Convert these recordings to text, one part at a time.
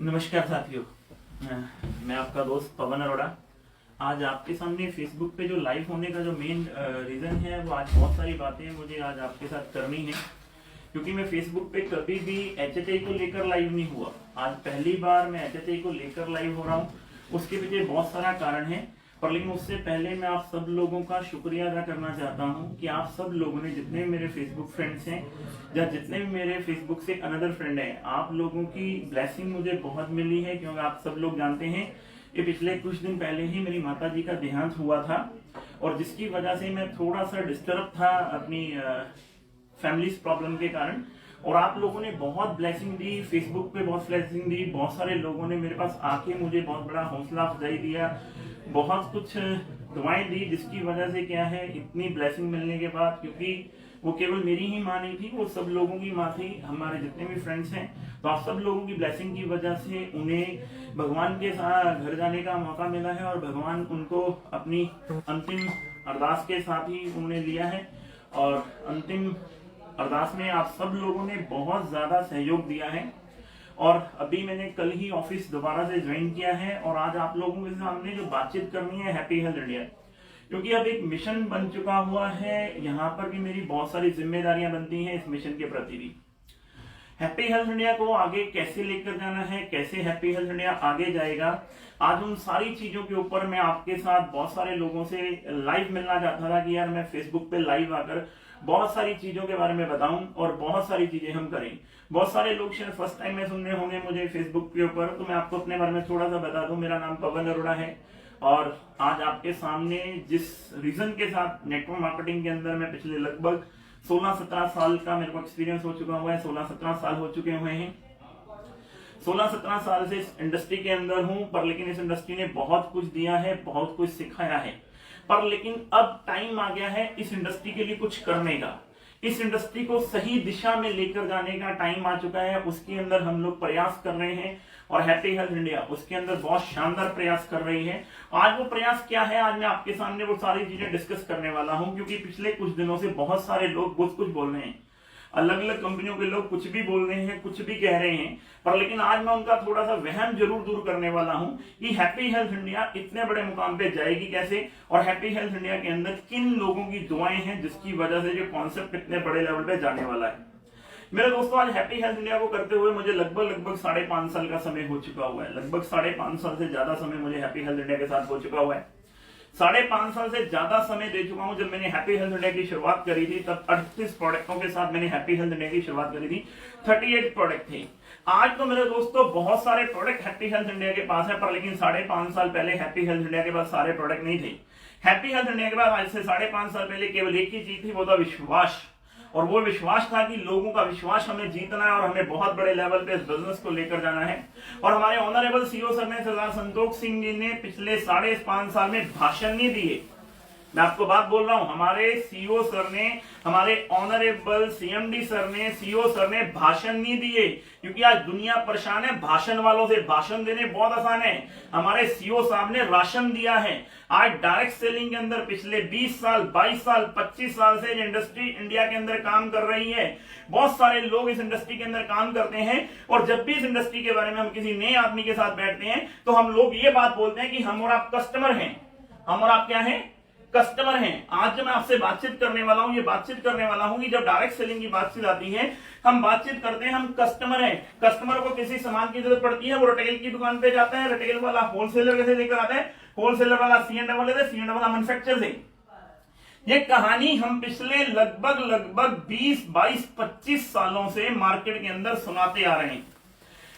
नमस्कार साथियों, मैं आपका दोस्त पवन अरोड़ा। आज आपके सामने फेसबुक पे जो लाइव होने का जो मेन रीज़न है वो आज बहुत सारी बातें मुझे आज आपके साथ करनी है, क्योंकि मैं फेसबुक पे कभी भी एचएचआई को लेकर लाइव नहीं हुआ। आज पहली बार मैं एचएचआई को लेकर लाइव हो रहा हूँ। उसके पीछे बहुत सारा कारण है, पर लेकिन उससे पहले मैं आप सब लोगों का शुक्रिया अदा करना चाहता हूं कि आप सब लोगों ने, जितने मेरे फेसबुक फ्रेंड्स हैं या जितने भी मेरे फेसबुक से अनदर फ्रेंड हैं, आप लोगों की ब्लेसिंग मुझे बहुत मिली है। क्योंकि आप सब लोग जानते हैं कि पिछले कुछ दिन पहले ही मेरी माता जी का देहांत हुआ था, और जिसकी वजह से मैं थोड़ा सा डिस्टर्ब था अपनी फैमिली प्रॉब्लम के कारण। और आप लोगों ने बहुत ब्लेसिंग दी, फेसबुक पे बहुत ब्लेसिंग दी। बहुत सारे लोगों ने मेरे पास आके मुझे बहुत बड़ा हौसला अफजाई दिया, बहुत कुछ दुआएं दी, जिसकी वजह से क्या है, इतनी ब्लेसिंग मिलने के बाद, क्योंकि वो केवल मेरी ही माँ नहीं थी, वो सब लोगों की माँ थी, हमारे जितने भी फ्रेंड्स हैं। तो आप सब लोगों की ब्लेसिंग की वजह से उन्हें भगवान के साथ घर जाने का मौका मिला है, और भगवान उनको अपनी अंतिम अरदास के साथ ही उन्होंने लिया है। और अंतिम अरदास में आप सब लोगों ने बहुत ज्यादा सहयोग दिया है। और अभी मैंने कल ही ऑफिस दोबारा से ज्वाइन किया है, और आज आप लोगों के सामने जो बातचीत करनी है हैप्पी हेल्थ इंडिया, क्योंकि अब एक मिशन बन चुका हुआ है। यहाँ पर भी मेरी बहुत सारी जिम्मेदारियां बनती हैं इस मिशन के प्रति भी। हैप्पी हेल्थ इंडिया को आगे कैसे लेकर जाना है, कैसे हैप्पी हेल्थ इंडिया आगे जाएगा, आज उन सारी चीजों के ऊपर मैं आपके साथ बहुत सारे लोगों से लाइव मिलना चाहता था कि यार मैं फेसबुक पे लाइव आकर बहुत सारी चीजों के बारे में बताऊं और बहुत सारी चीजें हम करें। बहुत सारे लोग शायद फर्स्ट टाइम में सुन रहे होंगे मुझे फेसबुक के ऊपर, तो मैं आपको अपने बारे में थोड़ा सा बता दूं। मेरा नाम पवन अरोड़ा है, और आज आपके सामने जिस रीजन के साथ नेटवर्क मार्केटिंग के अंदर मैं पिछले लगभग 16-17 साल का मेरे को एक्सपीरियंस हो चुका हुआ है, 16-17 साल हो चुके हुए हैं। 16-17 साल से इस इंडस्ट्री के अंदर हूं, पर लेकिन इस इंडस्ट्री ने बहुत कुछ दिया है, बहुत कुछ सिखाया है। पर लेकिन अब टाइम आ गया है इस इंडस्ट्री के लिए कुछ करने का, इस इंडस्ट्री को सही दिशा में लेकर जाने का टाइम आ चुका है। उसके अंदर हम लोग प्रयास कर रहे हैं, और हैप्पी हेल्थ इंडिया उसके अंदर बहुत शानदार प्रयास कर रही है। आज वो प्रयास क्या है, आज मैं आपके सामने वो सारी चीजें डिस्कस करने वाला हूं, क्योंकि पिछले कुछ दिनों से बहुत सारे लोग बहुत कुछ बोल रहे हैं, अलग अलग कंपनियों के लोग कुछ भी बोल रहे हैं, कुछ भी कह रहे हैं। पर लेकिन आज मैं उनका थोड़ा सा वहम जरूर दूर करने वाला हूं कि हैप्पी हेल्थ इंडिया इतने बड़े मुकाम पे जाएगी कैसे, और हैप्पी हेल्थ इंडिया के अंदर किन लोगों की दुआएं हैं जिसकी वजह से ये कॉन्सेप्ट इतने बड़े लेवल पे जाने वाला है। मेरे दोस्तों, आज हैप्पी हेल्थ इंडिया को करते हुए मुझे लगभग 5.5 साल का समय हो चुका हुआ है। लगभग 5.5 साल से ज्यादा समय मुझे हैप्पी हेल्थ इंडिया के साथ हो चुका हुआ है। 5.5 साल से ज्यादा समय दे चुका हूं। जब मैंने हैप्पी हेल्थ इंडिया की शुरुआत करी थी तब 38 प्रोडक्टों के साथ मैंने हैप्पी हेल्थ इंडिया की शुरुआत करी थी। 38 प्रोडक्ट थे। आज तो मेरे दोस्तों बहुत सारे प्रोडक्ट हैप्पी हेल्थ इंडिया के पास है, पर लेकिन 5.5 साल पहले हैप्पी हेल्थ इंडिया के पास सारे प्रोडक्ट नहीं थे। हैप्पी हेल्थ इंडिया के पास आज से 5.5 साल पहले केवल एक ही चीज थी, वो था विश्वास। और वो विश्वास था कि लोगों का विश्वास हमें जीतना है, और हमें बहुत बड़े लेवल पे इस बिजनेस को लेकर जाना है। और हमारे ऑनरेबल सीईओ सर ने, सरदार संतोष सिंह जी ने पिछले 5.5 साल में भाषण नहीं दिए। मैं आपको बात बोल रहा हूं, हमारे सीईओ सर ने, हमारे ऑनरेबल सीएमडी सर ने, सीईओ सर ने भाषण नहीं दिए, क्योंकि आज दुनिया परेशान है भाषण वालों से। भाषण देने बहुत आसान है, हमारे सीईओ साहब ने राशन दिया है। आज डायरेक्ट सेलिंग के अंदर पिछले 20 साल, 22 साल, 25 साल से इंडस्ट्री इंडिया के अंदर काम कर रही है। बहुत सारे लोग इस इंडस्ट्री के अंदर काम करते हैं, और जब भी इस इंडस्ट्री के बारे में हम किसी नए आदमी के साथ बैठते हैं तो हम लोग ये बात बोलते हैं कि हम और आप कस्टमर हैं। हम और आप क्या हैं? कस्टमर हैं। आज जो मैं आपसे बातचीत करने वाला हूं, ये बातचीत करने वाला हूं कि जब डायरेक्ट सेलिंग की बातचीत आती है, हम बातचीत करते हैं, हम कस्टमर हैं। कस्टमर को किसी सामान की जरूरत पड़ती है, वो रिटेल की दुकान पे जाता है, रिटेल वाला होलसेलर कैसे लेकर आता है, होलसेलर वाला सीएंड वाले से, सीएंड वाला मैन्युफैक्चरर से। ये कहानी हम पिछले लगभग 20, 22, 25 सालों से मार्केट के अंदर सुनाते आ रहे हैं।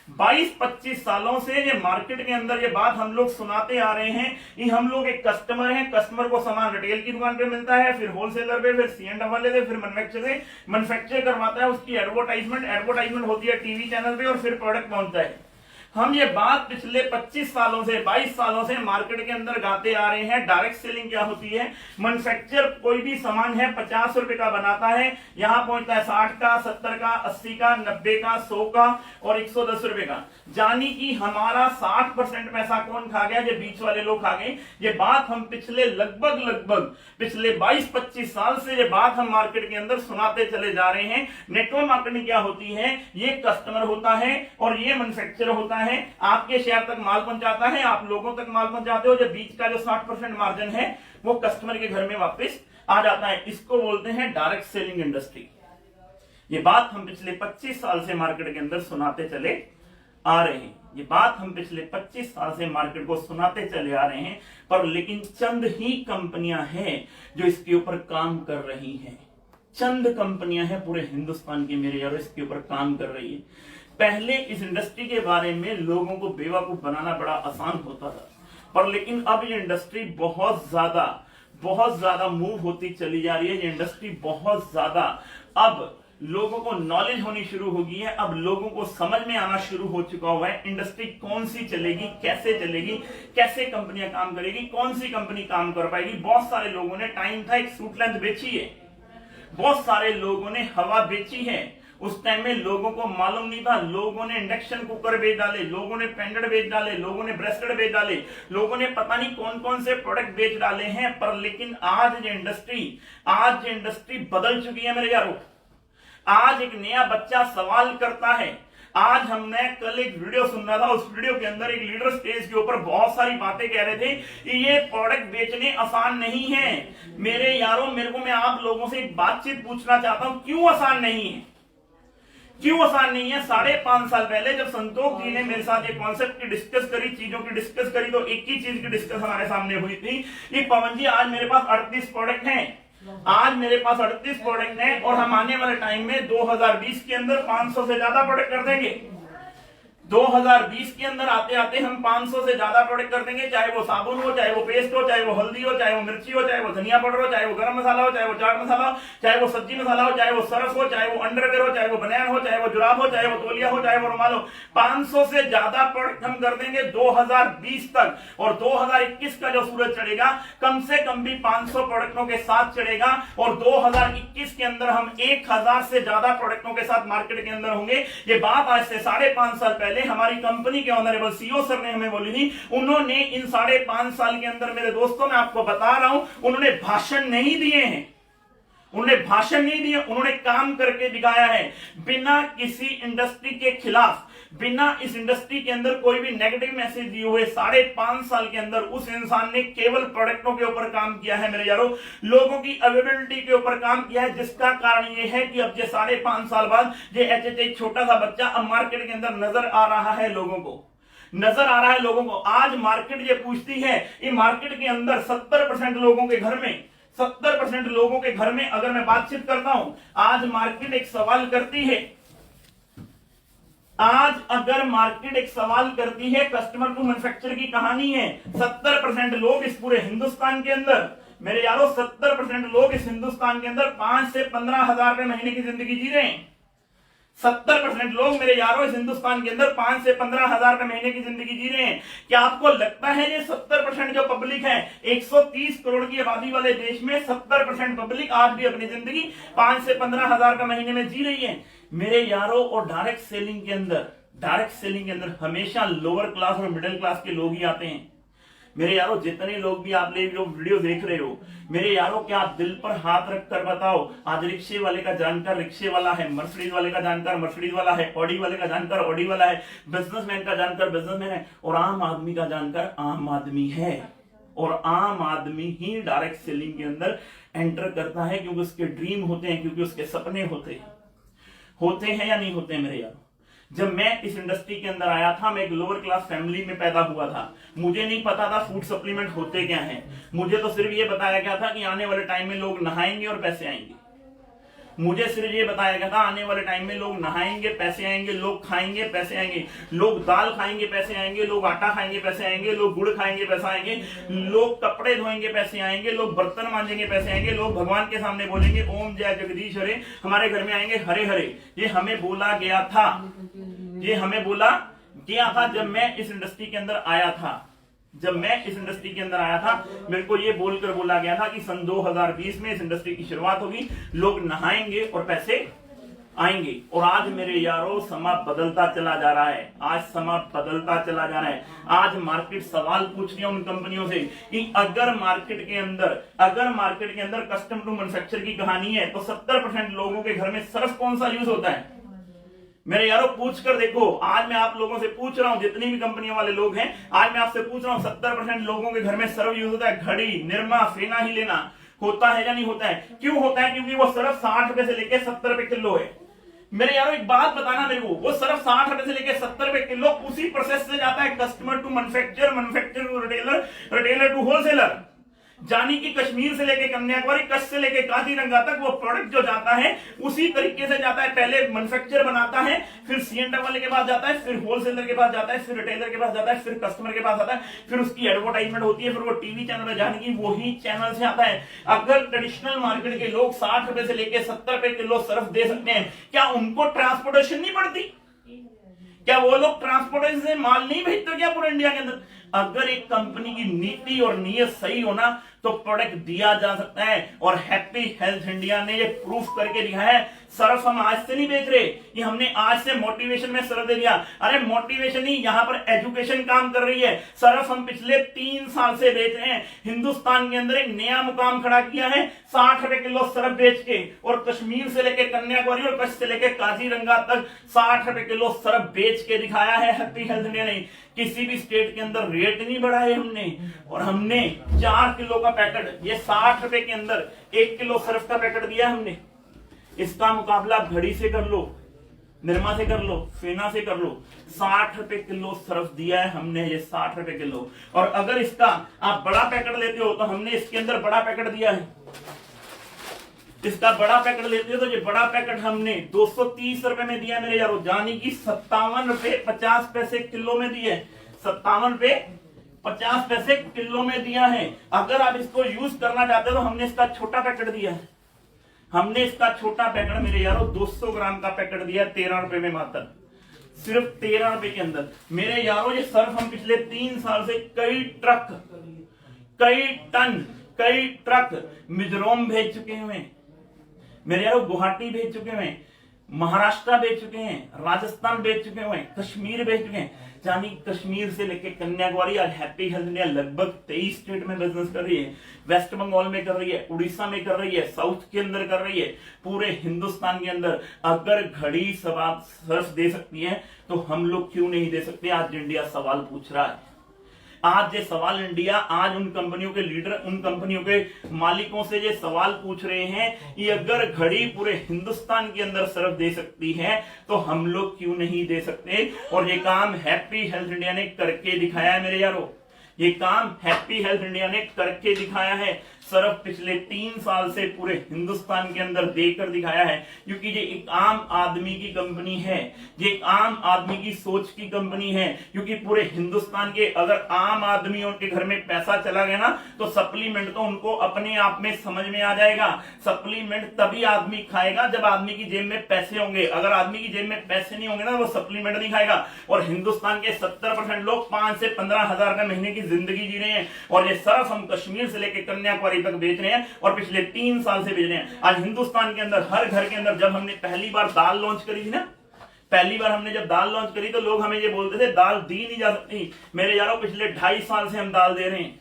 22-25 सालों से ये मार्केट के अंदर ये बात हम लोग सुनाते आ रहे हैं कि हम लोग एक कस्टमर हैं। कस्टमर को सामान रिटेल की दुकान पे मिलता है, फिर होलसेलर पे, फिर सीएंड वाले से, फिर मैन्युफैक्चर करवाता है, उसकी एडवर्टाइजमेंट होती है टीवी चैनल पे, और फिर प्रोडक्ट पहुंचता है। हम ये बात पिछले 25 सालों से, 22 सालों से मार्केट के अंदर गाते आ रहे हैं। डायरेक्ट सेलिंग क्या होती है? मैन्युफैक्चर कोई भी सामान है 50 रुपए का बनाता है, यहां पहुंचता है 60 का, 70 का, 80 का, 90 का, 100 का और 110 रुपए का। जानी कि हमारा 60% पैसा कौन खा गया? ये बीच वाले लोग खा गए। ये बात हम पिछले लगभग पिछले 22-25 साल से ये बात हम मार्केट के अंदर सुनाते चले जा रहे हैं। नेटवर्क मार्केटिंग क्या होती है? ये कस्टमर होता है और ये मैन्युफैक्चर होता है, आपके शेयर तक माल पहुंचाता है, आप लोगों तक माल पहुंचाते हो, जो बीच का जो 60% मार्जिन है वो कस्टमर के घर में वापस आ जाता है। इसको बोलते हैं डायरेक्ट सेलिंग इंडस्ट्री। ये बात हम पिछले 25 साल से मार्केट के अंदर सुनाते चले आ रहे हैं। ये बात हम पिछले 25 साल से मार्केट को सुनाते चले आ रहे हैं, पर लेकिन चंद ही कंपनियां हैं जो इसके ऊपर काम कर रही हैं। चंद कंपनियां हैं पूरे हिंदुस्तान की मेरे यारों इसके ऊपर काम कर रही है। पहले इस इंडस्ट्री के बारे में लोगों को बेवकूफ बनाना बड़ा आसान होता था, पर लेकिन अब ये इंडस्ट्री बहुत ज्यादा मूव होती चली जा रही है। ये इंडस्ट्री बहुत ज्यादा अब लोगों को नॉलेज होनी शुरू हो गई है। अब लोगों को समझ में आना शुरू हो चुका हुआ है इंडस्ट्री कौन सी चलेगी, कैसे कंपनियां काम करेगी, कौन सी कंपनी काम कर पाएगी। बहुत सारे लोगों ने टाइम था एक सूट लेंथ बेची है, बहुत सारे लोगों ने हवा बेची है। उस टाइम में लोगों को मालूम नहीं था, लोगों ने इंडक्शन कुकर बेच डाले, लोगों ने पेंडेड बेच डाले, लोगों ने ब्रेस्टेड बेच डाले, लोगों ने पता नहीं कौन कौन से प्रोडक्ट बेच डाले हैं। पर लेकिन आज ये इंडस्ट्री बदल चुकी है मेरे यारों। आज एक नया बच्चा सवाल करता है। आज हमने कल एक वीडियो सुन रहा था, उस वीडियो के अंदर एक लीडर स्टेज के ऊपर बहुत सारी बातें कह रहे थे कि ये प्रोडक्ट बेचने आसान नहीं है। मेरे यारों, मैं आप लोगों से एक बातचीत पूछना चाहता हूं, क्यों आसान नहीं है? क्यों आसान नहीं है? 5.5 साल पहले जब संतोष जी ने मेरे साथ ये कॉन्सेप्ट की डिस्कस करी, चीजों की डिस्कस करी, तो एक ही चीज की डिस्कस हमारे सामने हुई थी कि पवन जी आज मेरे पास 38 प्रोडक्ट हैं, आज मेरे पास 38 प्रोडक्ट हैं और हम आने वाले टाइम में 2020 के अंदर 500 से ज्यादा प्रोडक्ट कर देंगे। 2020 के अंदर आते आते हम 500 से ज्यादा प्रोडक्ट कर देंगे, चाहे वो साबुन हो, चाहे वो पेस्ट हो, चाहे वो हल्दी हो, चाहे वो मिर्ची हो, चाहे वो धनिया पाउडर हो, चाहे वो गरम मसाला हो, चाहे वो चाट मसाला हो, चाहे वो सब्जी मसाला हो, चाहे वो सरफ हो, चाहे वो अंडरवेयर हो, चाहे वो बनियान हो, चाहे वो जुराब हो, चाहे वो तौलिया हो, चाहे वो रुमाल हो। 500 से ज्यादा प्रोडक्ट हम कर देंगे 2020 तक। और 2021 का जो सूरज चढ़ेगा कम से कम भी 500 प्रोडक्टों के साथ चढ़ेगा। और 2021 के अंदर हम 1000 से ज्यादा प्रोडक्टों के साथ मार्केट के अंदर होंगे। ये बात आज से 5.5 साल पहले हमारी कंपनी के ऑनरेबल सीईओ सर ने हमें बोली थी। उन्होंने इन 5.5 साल के अंदर, मेरे दोस्तों मैं आपको बता रहा हूं, उन्होंने भाषण नहीं दिए हैं, उन्होंने काम करके दिखाया है। बिना किसी इंडस्ट्री के खिलाफ, बिना इस इंडस्ट्री के अंदर कोई भी नेगेटिव मैसेज दिए हुए 5.5 साल के अंदर उस इंसान ने केवल प्रोडक्टों के ऊपर काम किया है मेरे यारों, लोगों की अवेलेबिलिटी के ऊपर काम किया है। जिसका कारण यह है कि अब ये 5.5 साल बाद ये एक छोटा सा बच्चा अब मार्केट के अंदर नजर आ रहा है लोगों को। आज मार्केट ये पूछती है, ये मार्केट के अंदर 70% लोगों के घर में, 70% लोगों के घर में अगर मैं बातचीत करता हूं, आज मार्केट एक सवाल करती है, कस्टमर टू मैन्युफैक्चर की कहानी है। 70% लोग इस पूरे हिंदुस्तान के अंदर, मेरे यारों 70% लोग इस हिंदुस्तान के अंदर 5 से 15 हजार रुपए महीने की जिंदगी जी रहे हैं। 70% लोग मेरे यारों इस हिंदुस्तान के अंदर 5 से 15 हजार रुपए महीने की जिंदगी जी रहे हैं। क्या आपको लगता है ये 70% जो पब्लिक है, 130 करोड़ की आबादी वाले देश में 70% पब्लिक आज भी अपनी जिंदगी 5 से 15 हजार रुपए महीने में जी रही है मेरे यारों? और डायरेक्ट सेलिंग के अंदर हमेशा लोअर क्लास और मिडिल क्लास के लोग ही आते हैं मेरे यारों। जितने लोग भी आप लोग वीडियो देख रहे हो मेरे यारों, क्या आप दिल पर हाथ रख कर बताओ, आज रिक्शे वाले का जानकार रिक्शे वाला है, मर्सिडीज वाले का जानकार मर्सिडीज वाला है, ऑडी वाले का जानकार ऑडी वाला है, बिजनेसमैन का जानकार बिजनेसमैन है, और आम आदमी का जानकार आम आदमी है। और आम आदमी ही डायरेक्ट सेलिंग के अंदर एंटर करता है, क्योंकि उसके ड्रीम होते हैं, क्योंकि उसके सपने होते हैं या नहीं होते हैं मेरे यार? जब मैं इस इंडस्ट्री के अंदर आया था, मैं एक लोअर क्लास फैमिली में पैदा हुआ था। मुझे नहीं पता था फूड सप्लीमेंट होते क्या हैं। मुझे तो सिर्फ ये बताया गया था कि आने वाले टाइम में लोग नहाएंगे और पैसे आएंगे। मुझे सिर्फ ये बताया गया था आने वाले टाइम में लोग नहाएंगे, पैसे आएंगे, लोग खाएंगे, पैसे आएंगे, लोग दाल खाएंगे, पैसे आएंगे, लोग आटा खाएंगे, पैसे आएंगे, लोग गुड़ खाएंगे, पैसे आएंगे, लोग कपड़े धोएंगे, पैसे आएंगे, लोग बर्तन मांजेंगे, पैसे आएंगे, लोग भगवान के सामने बोलेंगे ओम जय जगदीश हरे, हमारे घर में आएंगे हरे हरे। ये हमें बोला गया था जब मैं इस इंडस्ट्री के अंदर आया था। मेरे को ये बोलकर बोला गया था कि सन 2020 में इस इंडस्ट्री की शुरुआत होगी, लोग नहाएंगे और पैसे आएंगे। और आज मेरे यारों समा बदलता चला जा रहा है। आज मार्केट सवाल पूछ रही है उन कंपनियों से कि अगर मार्केट के अंदर कस्टम टू मैन्युफैक्चर की कहानी है, तो 70% लोगों के घर में सर्फ कौन सा यूज होता है मेरे यारों पूछ कर देखो, आज मैं आप लोगों से पूछ रहा हूं, जितनी भी कंपनियों वाले लोग हैं, आज मैं आपसे पूछ रहा हूं, 70% लोगों के घर में सर्फ यूज होता है, घड़ी, निरमा, फेना ही लेना होता है या नहीं होता है? क्यों होता है? क्योंकि वो सर्फ 60 रुपए से लेकर 70 रुपए किलो है। मेरे यारों एक बात बताना मेरे को, वो सर्फ 60 रुपए से लेकर 70 रुपए किलो उसी प्रोसेस से जाता है customer to manufacture, manufacture to retailer, retailer to wholesaler. जानी कि कश्मीर से लेके कन्याकुमारी, कच्छ से लेके काजीरंगा तक वो प्रोडक्ट जो जाता है उसी तरीके से जाता है। पहले मैन्युफैक्चर बनाता है, फिर सीएनडब्ल्यू वाले के पास जाता है, फिर होलसेलर के पास जाता है, फिर रिटेलर के पास जाता है, फिर कस्टमर के पास आता है, फिर उसकी एडवर्टाइजमेंट होती है, फिर वो टीवी चैनल में जाने की वही चैनल से आता है। अगर ट्रेडिशनल मार्केट के लोग 60 रुपए से लेके 70 रुपए किलो सर्फ दे सकते हैं, क्या उनको ट्रांसपोर्टेशन नहीं पड़ती? क्या वो लोग ट्रांसपोर्टेशन से माल नहीं भेजते क्या पूरे इंडिया के अंदर? अगर एक कंपनी की नीति और नीयत सही हो ना तो प्रोडक्ट दिया जा सकता है। और हैप्पी हेल्थ इंडिया ने ये प्रूफ करके दिखाया है। सर्फ हम आज से नहीं बेच रहे, ये हमने आज से मोटिवेशन में सर्फ दे दिया। अरे मोटिवेशन ही, यहां पर एजुकेशन काम कर रही है। सर्फ हम पिछले 3 साल से बेच रहे हैं। हिंदुस्तान के अंदर एक नया मुकाम खड़ा किया है 60 रुपए किलो सर्फ बेच के, और कश्मीर से लेकर कन्याकुमारी और कच्छ से लेकर काजीरंगा तक 60 रुपए किलो सर्फ बेच के दिखाया है हैप्पी हेल्थ इंडिया ने। किसी भी स्टेट के अंदर रेट नहीं बढ़ाए हमने, और हमने 4 किलो का पैकेट, ये 60 रुपए के अंदर 1 किलो सर्फ का पैकेट दिया हमने। इसका मुकाबला घड़ी से कर लो, निरमा से कर लो, फेना से कर लो, 60 रुपए किलो सर्फ दिया है हमने, ये 60 रुपए किलो। और अगर इसका आप बड़ा पैकेट लेते हो तो हमने इसके अंदर बड़ा पैकेट दिया है। इसका बड़ा पैकेट लेते हो तो ये बड़ा पैकेट हमने 230 रुपए में दिया मेरे यारों, यानी कि 57 रुपए 50 पैसे किलो में दिए, 57 रुपए 50 पैसे किलो में दिया है। अगर आप इसको यूज करना चाहते हो तो हमने इसका छोटा पैकेट दिया है। हमने इसका छोटा पैकेट मेरे यारों 200 ग्राम का पैकेट दिया 13 रुपए में, मात्र सिर्फ 13 रुपए के अंदर। मेरे यारों ये सर्फ हम पिछले 3 साल से कई ट्रक, कई टन, कई ट्रक मिजोरम भेज चुके हैं मेरे यारों, गुवाहाटी भेज चुके हैं, महाराष्ट्र भेज चुके हैं, राजस्थान भेज चुके हैं, कश्मीर भेज चुके हैं। यानी कश्मीर से लेकर कन्याकुमारी आज हैप्पी हेल्थ इंडिया लगभग 23 स्टेट में बिजनेस कर रही है। वेस्ट बंगाल में कर रही है, उड़ीसा में कर रही है, साउथ के अंदर कर रही है, पूरे हिंदुस्तान के अंदर। अगर घड़ी सर्फ दे सकती है तो हम लोग क्यों नहीं दे सकते? आज इंडिया सवाल पूछ रहा है। आज ये सवाल इंडिया, आज उन कंपनियों के लीडर, उन कंपनियों के मालिकों से ये सवाल पूछ रहे हैं कि अगर घड़ी पूरे हिंदुस्तान के अंदर सर्फ दे सकती है तो हम लोग क्यों नहीं दे सकते? और ये काम हैप्पी हेल्थ इंडिया ने करके दिखाया है मेरे यारों, ये काम हैप्पी हेल्थ इंडिया ने करके दिखाया है। सर्फ पिछले 3 साल से पूरे हिंदुस्तान के अंदर देकर दिखाया है, क्योंकि ये एक आम आदमी की कंपनी है, ये एक आम आदमी की सोच की कंपनी है। क्योंकि पूरे हिंदुस्तान के अगर आम आदमियों के घर में पैसा चला गया ना तो सप्लीमेंट तो उनको अपने आप में समझ में आ जाएगा। सप्लीमेंट तभी आदमी खाएगा जब आदमी की जेब में पैसे होंगे। अगर आदमी की जेब में पैसे नहीं होंगे ना वो सप्लीमेंट नहीं खाएगा। और हिंदुस्तान के 70% लोग 5 से 15 हजार का महीने की जिंदगी जी रहे हैं। और ये सर्फ हम कश्मीर से लेकर कन्याकुमारी तक बेच रहे हैं और पिछले 3 साल से बेच रहे हैं। आज हिंदुस्तान के अंदर हर घर के अंदर, जब हमने पहली बार दाल लॉन्च करी थी ना, पहली बार हमने जब दाल लॉन्च करी तो लोग हमें ये बोलते थे दाल दी नहीं जा सकती। मेरे यारों पिछले 2.5 साल से हम दाल दे रहे हैं,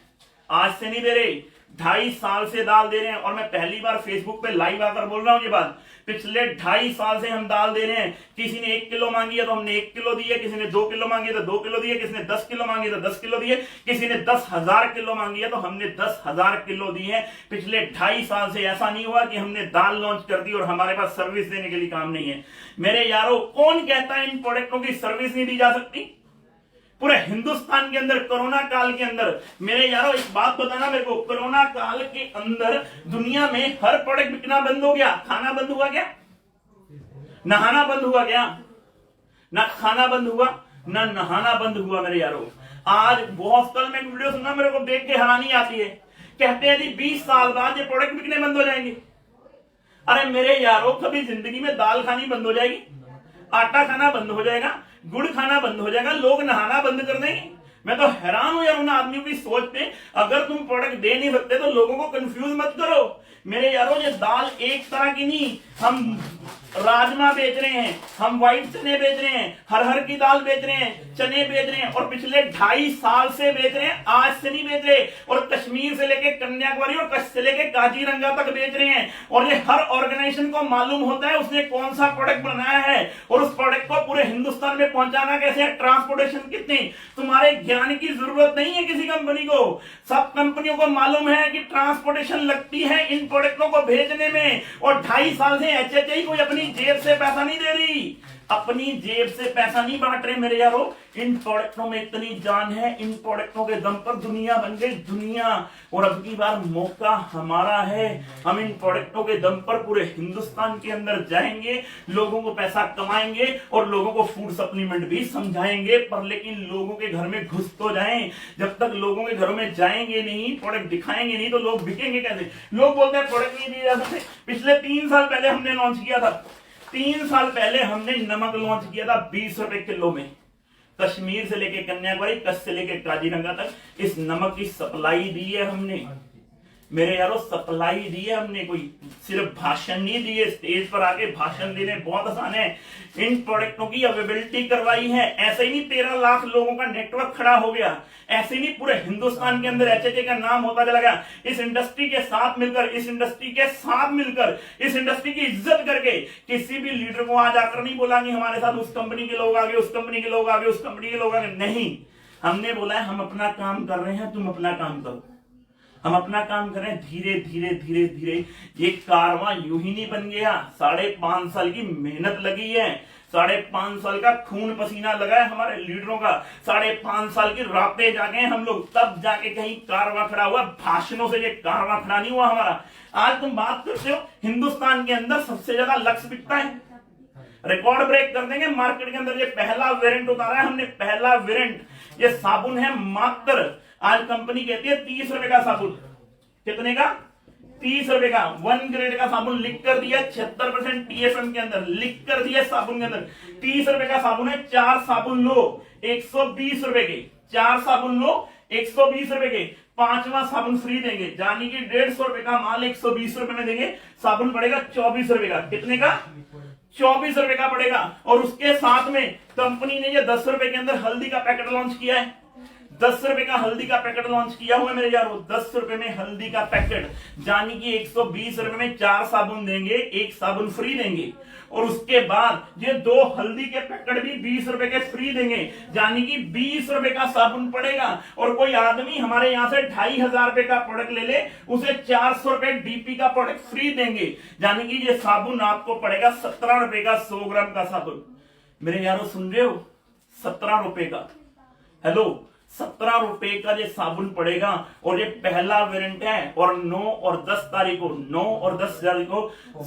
आज से नहीं दे रहे, 2.5 साल से दाल दे रहे हैं। और मैं पहली बार फेसबुक पे लाइव आकर बोल रहा हूं ये बात, पिछले 2.5 साल से हम दाल दे रहे हैं। किसी ने 1 किलो मांगी है तो हमने 1 किलो दी है, किसी ने 2 किलो मांगी है तो 2 किलो दिए, किसी ने 10 किलो मांगी है तो 10 किलो दिए, किसी ने 10,000 किलो मांगी है तो हमने 10,000 किलो दी है। पिछले 2.5 साल से ऐसा नहीं हुआ कि हमने दाल लॉन्च कर दी और हमारे पास सर्विस देने के लिए काम नहीं है। मेरे यारों कौन कहता है इन प्रोडक्टों की सर्विस नहीं दी जा सकती? पूरे हिंदुस्तान के अंदर कोरोना काल के अंदर, मेरे यारों एक बात बताना मेरे को, कोरोना काल के अंदर दुनिया में हर प्रोडक्ट बिकना बंद हो गया। खाना बंद हुआ क्या? नहाना बंद हुआ क्या? ना खाना बंद हुआ ना नहाना बंद हुआ मेरे यारों। आज बहुत कल मैं वीडियो सुना, मेरे को देख के हैरानी आती है। कहते हैं जी 20 साल बाद ये प्रोडक्ट बिकने बंद हो जाएंगे। अरे मेरे यारों कभी जिंदगी में दाल खानी बंद हो जाएगी, आटा खाना बंद हो जाएगा, गुड़ खाना बंद हो जाएगा, लोग नहाना बंद कर देंगे? मैं तो हैरान हूं यार उन आदमियों की सोच पे। अगर तुम प्रोडक्ट दे नहीं सकते तो लोगों को कंफ्यूज मत करो। मेरे यारों, ये दाल एक तरह की नहीं, हम राजमा बेच रहे हैं, हम व्हाइट चने बेच रहे हैं, हरहर की दाल बेच रहे हैं, चने बेच रहे हैं, और पिछले 2.5 साल से बेच रहे हैं, आज से नहीं बेच रहे। और कश्मीर से लेके कन्याकुमारी और कच्छ से लेके काजीरंगा तक बेच रहे हैं। और ये हर ऑर्गेनाइजेशन को मालूम होता है उसने कौन सा प्रोडक्ट बनाया है और उस प्रोडक्ट को पूरे हिंदुस्तान में पहुंचाना कैसे है, ट्रांसपोर्टेशन कितनी। तुम्हारे ज्ञान की जरूरत नहीं है किसी कंपनी को। सब कंपनियों को मालूम है कि ट्रांसपोर्टेशन लगती है इन प्रोडक्टों को भेजने में। और 2.5 साल से एचएचआई कोई अपनी जेब से पैसा नहीं दे रही, अपनी जेब से पैसा नहीं बांट रहे मेरे यारों। इन प्रोडक्टों में इतनी जान है, इन प्रोडक्टों के दम पर दुनिया बन गई दुनिया। और अब की बार मौका हमारा है, हम इन प्रोडक्टों के दम पर पूरे हिंदुस्तान के अंदर जाएंगे, लोगों को पैसा कमाएंगे और लोगों को फूड सप्लीमेंट भी समझाएंगे। पर लेकिन लोगों के घर में घुस तो जाएं। जब तक लोगों के घरों में जाएंगे नहीं, प्रोडक्ट दिखाएंगे नहीं, तो लोग बिकेंगे कैसे। लोग बोलते हैं प्रोडक्ट नहीं दिए जा सकते। पिछले 3 साल पहले हमने लॉन्च किया था, 3 साल पहले हमने नमक लॉन्च किया था 20 रुपए किलो में। कश्मीर से लेके कन्याकुमारी, कच्छ से लेके काजीरंगा तक इस नमक की सप्लाई दी है हमने मेरे यारों, सप्लाई दी है हमने। कोई सिर्फ भाषण नहीं दिए, स्टेज पर आके भाषण देने बहुत आसान है। इन प्रोडक्टों की अवेलेबिलिटी करवाई है। ऐसे ही नहीं 13 लाख लोगों का नेटवर्क खड़ा हो गया, ऐसे ही नहीं पूरे हिंदुस्तान के अंदर एचएचए का नाम होता चला गया। इस इंडस्ट्री के साथ मिलकर, इस इंडस्ट्री के साथ मिलकर, इस इंडस्ट्री की इज्जत करके किसी भी लीडर को आज आकर नहीं बोला कि हमारे साथ उस कंपनी के लोग आगे, उस कंपनी के लोग आगे, उस कंपनी के लोग आगे। नहीं, हमने बोला है हम अपना काम कर रहे हैं, तुम अपना काम करो। हम अपना काम करें धीरे धीरे धीरे धीरे। ये कारवां यूं ही नहीं बन गया, 5.5 साल की मेहनत लगी है, 5.5 साल का खून पसीना लगा है हमारे लीडरों का, 5.5 साल की रातें जागे हम लोग, तब जाके कहीं कारवां खड़ा हुआ। भाषणों से ये कारवां खड़ा नहीं हुआ हमारा। आज तुम बात करते हो हिंदुस्तान के अंदर सबसे ज्यादा लक्स बिकता है, रिकॉर्ड ब्रेक कर देंगे मार्केट के अंदर। ये पहला वेरिएंट उतारा है हमने, पहला वेरिएंट। ये साबुन है मात्र, आज कंपनी कहती है 30 रुपए का साबुन। कितने का? 30 रुपए का 1 ग्रेड का साबुन लिख कर दिया, 76% टीएफएम के अंदर लिख कर दिया साबुन के अंदर। 30 रुपए का साबुन है, 4 साबुन लो 120 रुपए के, 4 साबुन लो 120 रुपए के, 5वां साबुन फ्री देंगे। यानी कि 150 रुपए का माल 120 रुपए में देंगे, साबुन पड़ेगा 24 रुपए का। कितने का? 24 रुपए का पड़ेगा। और उसके साथ में कंपनी ने ये 10 रुपए के अंदर हल्दी का पैकेट लॉन्च किया है, 10 रुपए का हल्दी का पैकेट लॉन्च किया हुआ है मेरे यारों। 10 रुपए में हल्दी का पैकेट, यानी कि 120 रुपए में 4 साबुन देंगे, 1 साबुन फ्री देंगे। और उसके बाद ये 2 हल्दी के पैकेट भी 20 रुपए के फ्री देंगे, यानी कि 20 रुपए का साबुन पड़ेगा। और कोई आदमी हमारे यहां से 2500 रुपए का प्रोडक्ट ले ले, उसे 400 रुपए डीपी का प्रोडक्ट फ्री देंगे, यानी कि ये साबुन आपको पड़ेगा 17 रुपए का 100 ग्राम का साबुन। मेरे यारों सुन रहे हो? 17 रुपए का, हेलो, 17 रुपए का ये साबुन पड़ेगा। और ये पहला वेरिएंट है। और 9 और 10 तारीख को, 9 और 10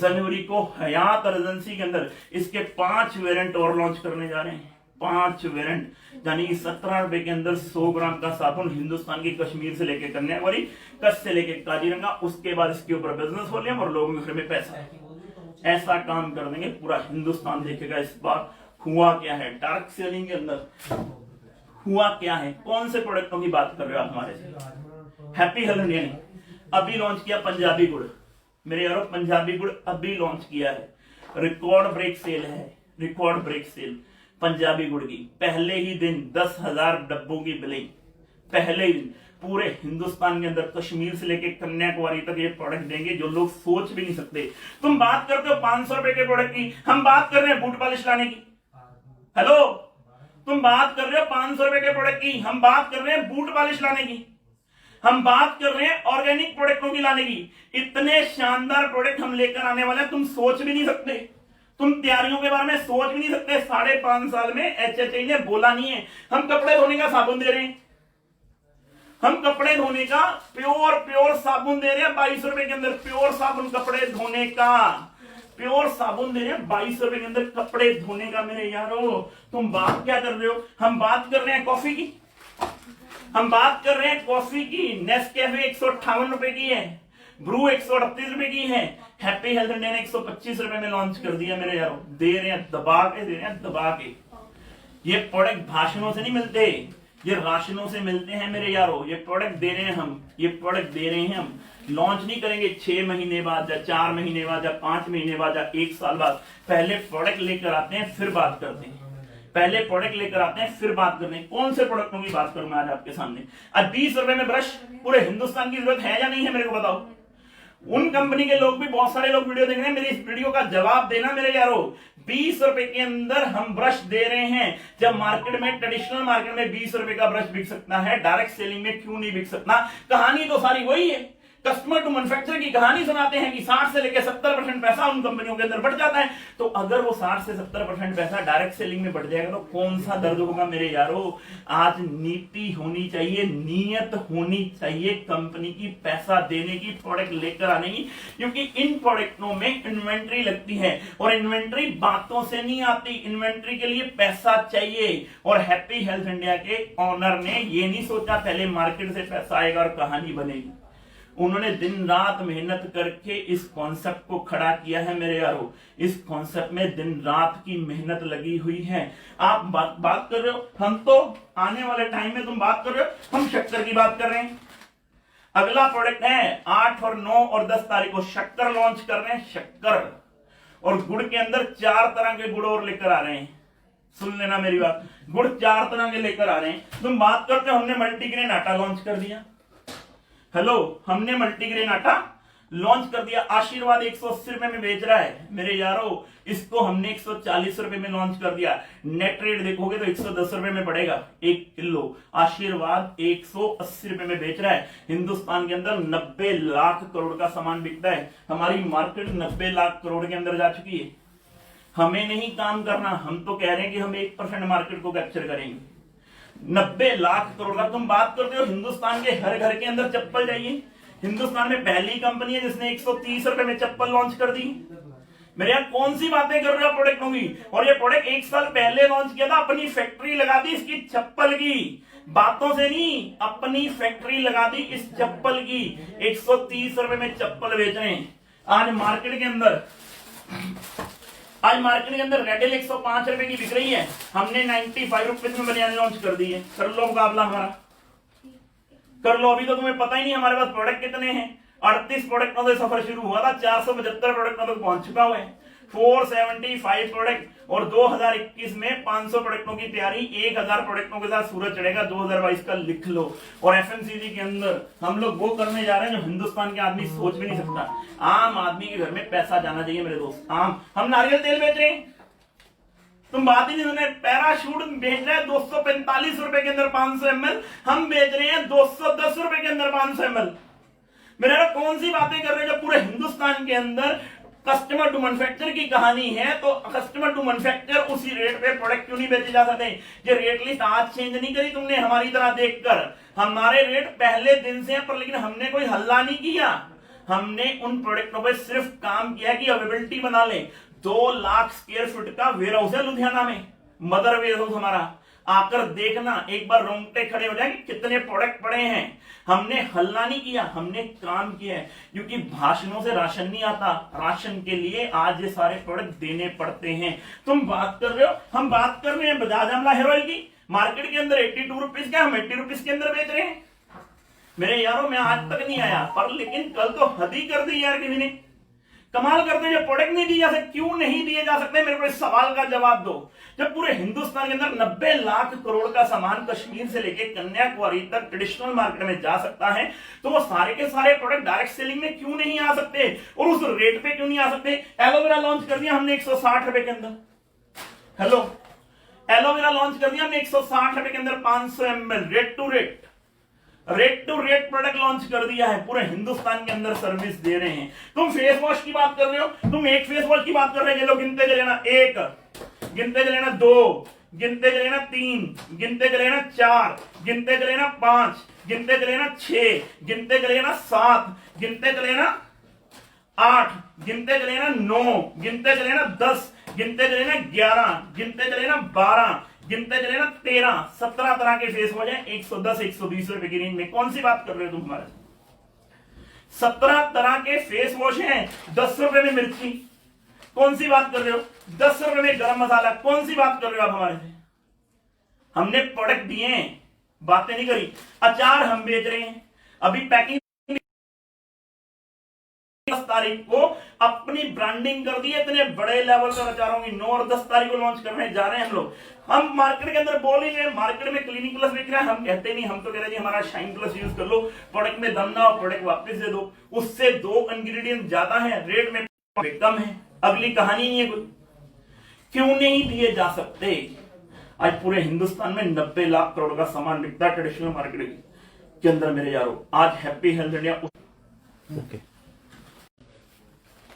जनवरी को हयात एजेंसी के अंदर इसके 5 वेरिएंट और लॉन्च करने जा रहे हैं। 5 वेरिएंट, यानी कि 17 रुपए के अंदर 100 ग्राम का साबुन हिंदुस्तान की कश्मीर से लेकर कन्याकुमारी, कच्छ से लेकर काजीरंगा। उसके बाद इसके ऊपर बिजनेस वॉल्यूम और लोगों के घर में पैसा। ऐसा काम कर देंगे, पूरा हिंदुस्तान देखेगा इस बार हुआ क्या है। डार्क सेलिंग के अंदर हुआ क्या है, कौन से प्रोडक्टों की बात कर रहे हो आप हमारे से? हैप्पी हेल्थ इंडिया ने अभी लॉन्च किया पंजाबी गुड़ मेरे यारों, पंजाबी गुड़ अभी लॉन्च किया है। रिकॉर्ड ब्रेक सेल है, रिकॉर्ड ब्रेक सेल पंजाबी गुड़ की। पहले ही दिन 10,000 डब्बों की बिलिंग, पहले ही दिन। पूरे हिंदुस्तान के अंदर कश्मीर से लेकर कन्याकुमारी तक ये प्रोडक्ट देंगे जो लोग सोच भी नहीं सकते। तुम बात करते हो 500 रुपए के प्रोडक्ट की, हम बात कर रहे हैं बूट पॉलिश लाने की। हेलो, तुम बात कर रहे हो 500 रुपए के प्रोडक्ट की, हम बात कर रहे हैं बूट पॉलिश लाने की, हम बात कर रहे हैं ऑर्गेनिक प्रोडक्टों की लाने की। इतने शानदार प्रोडक्ट हम लेकर आने वाले हैं, तुम सोच भी नहीं सकते। तुम तैयारियों के बारे में सोच भी नहीं सकते। 5.5 साल में एचएचआई ने बोला नहीं है। हम कपड़े धोने का साबुन दे रहे हैं, हम कपड़े धोने का प्योर साबुन दे रहे हैं 22 रुपए के अंदर। प्योर साबुन कपड़े धोने का, प्योर साबुन दे रहे हैं 22 रुपए के अंदर कपड़े धोने का। मेरे यारों, तुम बात क्या कर रहे हो? हम बात कर रहे हैं कॉफी की, हम बात कर रहे हैं कॉफी की। नेस्कैफे 158 रुपए की है, ब्रू 138 रुपए की है। हैप्पी हेल्थ इंडिया ने 125 रुपए में लॉन्च कर दिया मेरे यारों। दे रहे हैं दबा के, दे रहे हैं दबा के। ये प्रोडक्ट भाषणों से नहीं मिलते, ये राशनों से मिलते हैं मेरे यारों, ये प्रोडक्ट दे रहे हैं हम, ये प्रोडक्ट दे रहे हैं हम। लॉन्च नहीं करेंगे 6 महीने बाद या 4 महीने बाद या 5 महीने बाद या 1 साल बाद। पहले प्रोडक्ट लेकर आते हैं फिर बात करते हैं, पहले प्रोडक्ट लेकर आते हैं फिर बात करते हैं। कौन से प्रोडक्टों की बात करूं मैं आज आपके सामने? अब 20 रुपए में ब्रश पूरे हिंदुस्तान की जरूरत है या नहीं है, मेरे को बताओ। उन कंपनी के लोग भी, बहुत सारे लोग वीडियो देख रहे हैं, मेरी इस वीडियो का जवाब देना मेरे यारो। 20 रुपए के अंदर हम ब्रश दे रहे हैं, जब मार्केट में, ट्रेडिशनल मार्केट में 20 रुपए का ब्रश बिक सकता है, डायरेक्ट सेलिंग में क्यों नहीं बिक सकता? कहानी तो सारी वही है, कस्टमर टू मैन्युफैक्चरर की कहानी सुनाते हैं कि 60 से लेकर 70% पैसा उन कंपनियों के अंदर बढ़ जाता है। तो अगर वो 60 से 70% पैसा डायरेक्ट सेलिंग में बढ़ जाएगा तो कौन सा दर्द होगा मेरे यारो? आज नीति होनी चाहिए, नीयत होनी चाहिए कंपनी की पैसा देने की, प्रोडक्ट लेकर आने की। क्योंकि इन प्रोडक्टों में इन्वेंट्री लगती है और इन्वेंट्री बातों से नहीं आती, इन्वेंट्री के लिए पैसा चाहिए। और हैप्पी हेल्थ इंडिया के ऑनर ने ये नहीं सोचा पहले मार्केट से पैसा आएगा और कहानी बनेगी। उन्होंने दिन रात मेहनत करके इस कॉन्सेप्ट को खड़ा किया है मेरे यारो। इस कॉन्सेप्ट में दिन रात की मेहनत लगी हुई है। आप बात कर रहे हो, हम तो आने वाले टाइम में, तुम बात कर रहे हो, हम शक्कर की बात कर रहे हैं। अगला प्रोडक्ट है 8 और 9 और 10 तारीख को शक्कर लॉन्च कर रहे हैं। शक्कर और गुड़ के अंदर 4 तरह के गुड़ और लेकर आ रहे हैं। सुन लेना मेरी बात, गुड़ 4 तरह के लेकर आ रहे हैं। तुम बात करते हो, हमने मल्टीग्रेन आटा लॉन्च कर दिया। हेलो, हमने मल्टीग्रेन आटा लॉन्च कर दिया। आशीर्वाद 180 रुपए में बेच रहा है मेरे यारो, इसको हमने 140 रुपए में लॉन्च कर दिया। नेट रेट देखोगे तो 110 रुपए में पड़ेगा 1 किलो। आशीर्वाद 180 रुपए में बेच रहा है। हिंदुस्तान के अंदर 90 लाख करोड़ का सामान बिकता है। हमारी मार्केट 90 लाख करोड़ के अंदर जा चुकी है। हमें नहीं काम करना, हम तो कह रहे हैं कि हम 1% मार्केट को कैप्चर करेंगे। 90 लाख करोड़ का तुम बात करते हो। हिंदुस्तान के हर घर के अंदर चप्पल चाहिए। हिंदुस्तान में पहली कंपनी है जिसने 130 रुपए में चप्पल लॉन्च कर दी। मेरे यहाँ कौन सी बातें कर रहे हो प्रोडक्ट होगी? और ये प्रोडक्ट 1 साल पहले लॉन्च किया था, अपनी फैक्ट्री लगा दी इसकी चप्पल की, बातों से नहीं, अपनी फैक्ट्री लगा दी इस चप्पल की। 130 रुपए में चप्पल बेच रहे हैं। आज मार्केट के अंदर रेडिल 105 रुपए की बिक रही है। हमने 95 रुपीज में बनियान लॉन्च कर दी है। कर लो मुकाबला हमारा, कर लो। अभी तो तुम्हें पता ही नहीं हमारे पास प्रोडक्ट कितने हैं। 38 प्रोडक्टों से सफर शुरू हुआ था, 475 प्रोडक्टों तक पहुंच चुका हुआ है। 475 प्रोडक्ट और 2021 में 500 प्रोडक्टों की तैयारी। 1000 प्रोडक्टों के साथ सूरज चढ़ेगा 2022 का, लिख लो। और एफएमसीजी के अंदर हम लोग वो करने जा रहे हैं जो हिंदुस्तान के आदमी सोच भी नहीं सकता। आम आदमी के घर में पैसा जाना चाहिए मेरे दोस्त। आम, हम नारियल तेल बेच रहे हैं, तुम बात ही नहीं सुने। पैराशूट बेच रहे हैं 245 रुपए के अंदर 500 ml, हम बेच रहे हैं 210 रुपए के अंदर 500 ml। मेरे कौन सी बातें कर रहे हैं? जब पूरे हिंदुस्तान के अंदर कस्टमर टू मैन्युफैक्चरर की कहानी है, तो कस्टमर टू मैन्युफैक्चरर उसी रेट पे प्रोडक्ट क्यों नहीं बेचे जा सकते? ये रेट लिस्ट आज चेंज नहीं करी तुमने हमारी तरह देखकर। हमारे रेट पहले दिन से हैं, पर लेकिन हमने कोई हल्ला नहीं किया। हमने उन प्रोडक्टों पे सिर्फ काम किया कि अवेलेबिलिटी बना ले। 2 लाख स्क्वायर फीट का वेयर हाउस है लुधियाना में, मदर वेयर हाउस हमारा। आकर देखना, एक बार रोंगटे खड़े हो जाए कि कितने प्रोडक्ट पड़े हैं। हमने हल्ला नहीं किया, हमने काम किया है। क्योंकि भाषणों से राशन नहीं आता, राशन के लिए आज ये सारे प्रोडक्ट देने पड़ते हैं। तुम बात कर रहे हो, हम बात कर रहे हैं बजाज आमला हेयर ऑयल की। मार्केट के अंदर 82 रुपीज का, हम 80 रुपीज के अंदर बेच रहे हैं। मेरे यारों, मैं आज तक नहीं आया, पर लेकिन कल तो हद ही कर दी यार किसी ने। कमाल करते हैं। जो प्रोडक्ट नहीं दिए जा सकते, क्यों नहीं दिए जा सकते? मेरे को इस सवाल का जवाब दो। जब पूरे हिंदुस्तान के अंदर 90 लाख करोड़ का सामान कश्मीर से लेकर कन्याकुमारी तक ट्रेडिशनल मार्केट में जा सकता है, तो वो सारे के सारे प्रोडक्ट डायरेक्ट सेलिंग में क्यों नहीं आ सकते? और उस रेट पे क्यों नहीं आ सकते? एलोवेरा लॉन्च कर दिया हमने 160 रुपए के अंदर। हेलो, एलोवेरा लॉन्च कर दिया हमने 160 रुपए के अंदर 500 ml rate to rate product launch कर दिया है। पूरे हिंदुस्तान के अंदर सर्विस दे रहे हैं। तुम फेस वॉश की बात कर रहे हो, तुम एक फेस वॉश की बात कर रहे हैं। ये लोग गिनते चले ना, 1 गिनते चले ना, 2 गिनते चले ना, 3 गिनते चले ना, 4 गिनते चले ना, 5 गिनते चले ना, 6 गिनते चले ना, 7 गिनते चले ना, 8 गिनते चले ना, 9 गिनते चले ना, 10 गिनते चले ना, 11 गिनते चले ना, 12 गिनते चले ना, 13, 17 तरह के फेस वॉश है 110 120 रुपए की रेंज में। कौन सी बात कर रहे हो तुम हमारे? 17 तरह के फेस वॉश हैं 10 रुपए में मिर्ची। कौन सी बात कर रहे हो? 10 रुपए में गरम मसाला। कौन सी बात कर रहे हो आप हमारे से? हमने प्रोडक्ट दिए, बातें नहीं करी। अचार हम बेच रहे हैं, अभी पैकिंग 10 तारीख को अपनी ब्रांडिंग कर दी है, इतने बड़े लेवल पर अचारों की 9 और 10 तारीख को लॉन्च करने जा रहे हैं हम लोग। हम मार्केट के अंदर बोल ही रहे, मार्केट में क्लिनिक प्लस बिक रहा है, हम कहते नहीं, हम तो कह रहे हैं हमारा शाइन प्लस यूज कर लो, प्रोडक्ट में दम ना हो, प्रोडक्ट वापस दे दो। उससे 2 इंग्रेडिएंट ज्यादा है, रेट में कम है, अगली कहानी नहीं है कोई। क्यों नहीं दिए जा सकते? आज पूरे हिंदुस्तान में 90 लाख करोड़ का सामान बिकता है ट्रेडिशनल मार्केट के अंदर मेरे यारों। आज हैप्पी हेल्थ इंडिया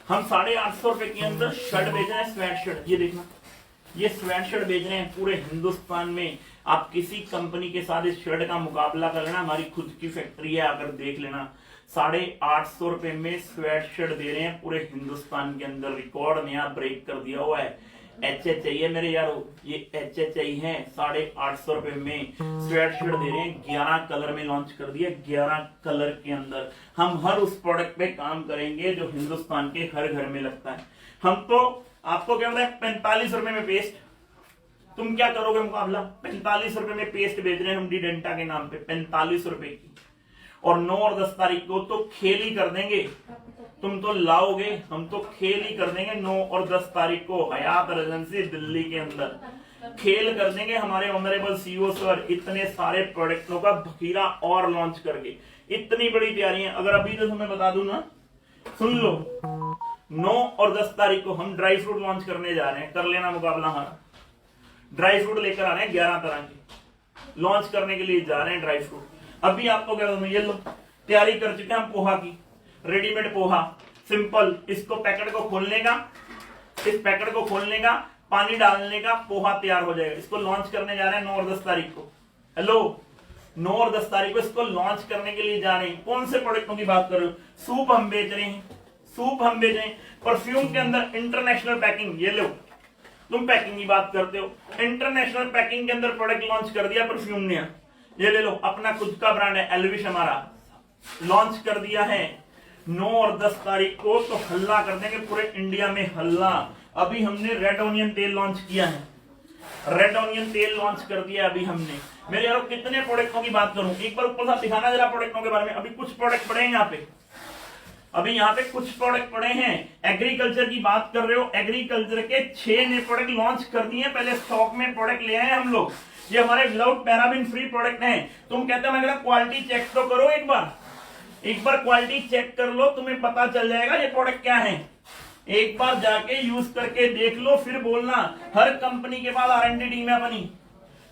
हम 850 रुपए के अंदर शर्ट बेच रहे हैं, स्वेट शर्ट। ये देखना, ये स्वेट शर्ट बेच रहे हैं पूरे हिंदुस्तान में। आप किसी कंपनी के साथ इस शर्ट का मुकाबला कर लेना, हमारी खुद की फैक्ट्री है, आकर देख लेना। 850 रुपए में स्वेट शर्ट दे रहे हैं पूरे हिंदुस्तान के अंदर। रिकॉर्ड नया ब्रेक कर दिया हुआ है। HHI है मेरे यारों, ये HHI है। 850 रुपए में स्वेट शर्ट दे रहे हैं, 11 कलर में लॉन्च कर दिया। 11 कलर के अंदर हम हर उस प्रोडक्ट पे काम करेंगे जो हिंदुस्तान के हर घर में लगता है। हम तो आपको क्या बताए, 45 रुपए में पेस्ट, तुम क्या करोगे मुकाबला? 45 रुपए में पेस्ट बेच रहे हैं हम डिडेंटा के नाम पे, 45 रुपए की। और 9 और 10 तारीख को तो खेल ही कर देंगे। तुम तो लाओगे, हम तो खेल ही कर देंगे। 9 और 10 तारीख को हयात रेजेंसी दिल्ली के अंदर खेल कर देंगे हमारे ऑनरेबल सीईओ सर, इतने सारे प्रोडक्टों का बखीरा और लॉन्च करके। इतनी बड़ी तैयारियां अगर अभी तो तुम्हें बता दूं ना, सुन लो। 9 और 10 तारीख को हम ड्राई फ्रूट लॉन्च करने जा रहे हैं, कर लेना मुकाबला हमारा। ड्राई फ्रूट लेकर आ रहे हैं 11 तरह के, लॉन्च करने के लिए जा रहे हैं ड्राई फ्रूट। अभी आपको क्या बताऊं, ये लो तैयारी कर चुके हैं हम पोहा की, रेडीमेड पोहा सिंपल। इसको पैकेट को खोलने का, इस पैकेट को खोलने का, पानी डालने का, पोहा तैयार हो जाएगा। इसको लॉन्च करने जा रहे हैं 9 और 10 तारीख को। हेलो, 9 और 10 तारीख को इसको लॉन्च करने के लिए जा रहे हैं। कौन से प्रोडक्टों की बात कर रहे हो? सूप हम बेच रहे हैं, सूप हम बेच रहे हैं। परफ्यूम के अंदर इंटरनेशनल पैकिंग, ये लो, तुम पैकिंग की बात करते हो, इंटरनेशनल पैकिंग के अंदर प्रोडक्ट लॉन्च कर दिया परफ्यूम ने। ये ले लो, अपना खुद का ब्रांड है एल्विश, हमारा लॉन्च कर दिया है। 9 और 10 तारीख को तो हल्ला कर देंगे पूरे इंडिया में, हल्ला। अभी हमने रेड ऑनियन तेल लॉन्च किया है, रेड ऑनियन तेल लॉन्च कर दिया अभी हमने। मेरे यारों कितने प्रोडक्टों की बात करूं, एक बार ऊपर साथ दिखाना जरा प्रोडक्टों के बारे में। अभी कुछ प्रोडक्ट पड़े हैं यहाँ पे, अभी यहाँ पे कुछ प्रोडक्ट पड़े हैं। एग्रीकल्चर की बात कर रहे हो, एग्रीकल्चर के 6 नए प्रोडक्ट लॉन्च कर दिए। पहले स्टॉक में प्रोडक्ट ले आए हम लोग। ये हमारे विदाउट पैराबिन फ्री प्रोडक्ट हैं। तुम कहते हो मैं क्वालिटी चेक तो करो, एक बार क्वालिटी चेक कर लो, तुम्हें पता चल जाएगा ये प्रोडक्ट क्या है। एक बार जाके यूज करके देख लो, फिर बोलना। हर कंपनी के पास R&D टीम है अपनी।